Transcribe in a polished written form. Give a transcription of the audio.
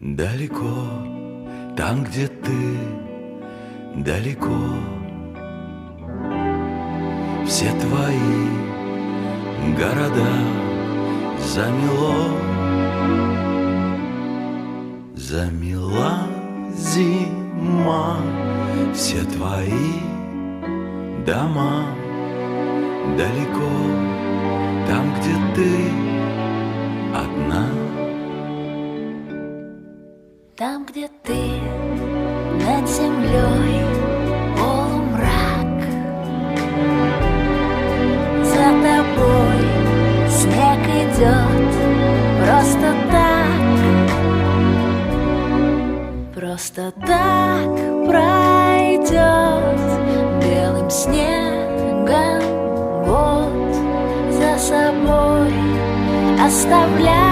Далеко, там, где ты, далеко, все твои города замело. Замела зима все твои дома. Далеко, там, где ты одна. Там, где ты, над землей полумрак, за тобой снег идет просто так пройдет белым снегом год, за собой оставляя